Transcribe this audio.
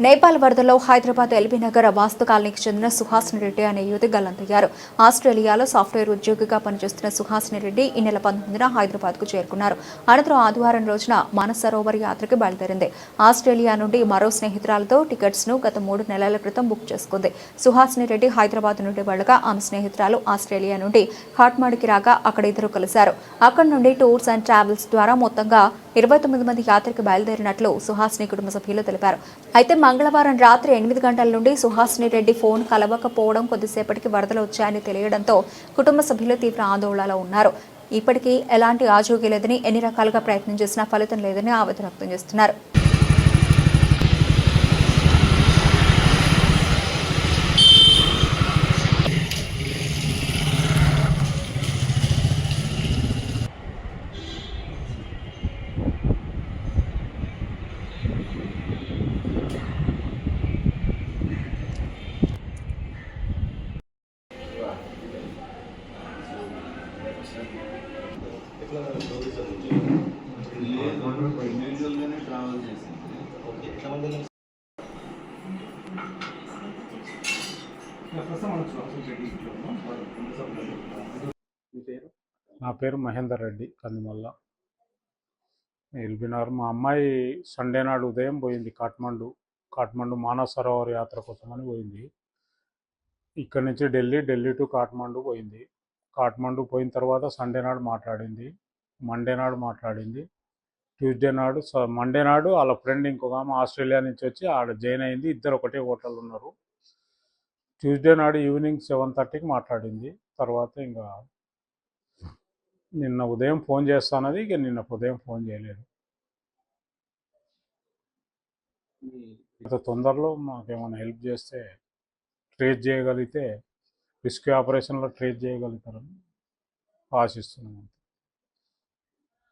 నేపాల్ వరదలో హైదరాబాద్ ఎల్బీ నగర్ వాస్తు కాలనీకి చెందిన సుహాసిని రెడ్డి అనే యువతి గల్లంతయ్యారు. ఆస్ట్రేలియాలో సాఫ్ట్వేర్ ఉద్యోగిగా పనిచేస్తున్న సుహాసిని రెడ్డి ఈ నెల 19న హైదరాబాద్కు చేరుకున్నారు. అనంతరం ఆదివారం రోజున మానసరోవర్ యాత్రకు బయలుదేరింది. ఆస్ట్రేలియా నుండి మరో స్నేహితురాలతో టికెట్స్ను గత 3 నెలల క్రితం బుక్ చేసుకుంది. సుహాసిని రెడ్డి హైదరాబాద్ నుండి వెళ్లగా ఆమె స్నేహితురాలు ఆస్ట్రేలియా నుండి కాట్మాండుకి రాగా అక్కడ ఇద్దరు కలిశారు. అక్కడి నుండి టూర్స్ అండ్ ట్రావెల్స్ ద్వారా మొత్తంగా 29 మంది యాత్రకు బయలుదేరినట్లు సుహాసిని కుటుంబ సభ్యులు తెలిపారు. అయితే మంగళవారం రాత్రి 8 గంటల నుండి సుహాసిని రెడ్డి ఫోన్ కలవకపోవడం, కొద్దిసేపటికి వరదలు వచ్చాయని తెలియడంతో కుటుంబ సభ్యులు తీవ్ర ఆందోళనలో ఉన్నారు. ఇప్పటికీ ఎలాంటి ఆచూకీ లేదని, ఎన్ని రకాలుగా ప్రయత్నం చేసినా ఫలితం లేదని ఆవేదన వ్యక్తం చేస్తున్నారు. నా పేరు మహేందర్ రెడ్డి కందిమల్ల, ఎల్బీనగర్. మా అమ్మాయి సండే నాడు ఉదయం పోయింది కాట్మండు మానసరోవర్ యాత్ర కోసమని పోయింది. ఇక్కడ నుంచి ఢిల్లీ టు కాట్మండు పోయింది. కాట్మండు పోయిన తర్వాత సండే నాడు మాట్లాడింది, మండే నాడు మాట్లాడింది, మండే నాడు వాళ్ళ ఫ్రెండ్ ఇంకొక ఆమె ఆస్ట్రేలియా నుంచి వచ్చి ఆడ జాయిన్ అయింది. ఇద్దరు ఒకటే హోటల్ ఉన్నారు. ట్యూస్డే నాడు ఈవినింగ్ 7:30కి మాట్లాడింది. తర్వాత ఇంకా నిన్న ఉదయం ఫోన్ చేస్తానది, ఇక నిన్న ఉదయం ఫోన్ చేయలేదు. ఇంత తొందరలో మాకేమైనా హెల్ప్ చేస్తే ట్రేస్ చేయగలిగితే, రెస్క్యూ ఆపరేషన్లో ట్రేస్ చేయగలుగుతారని ఆశిస్తున్నాను.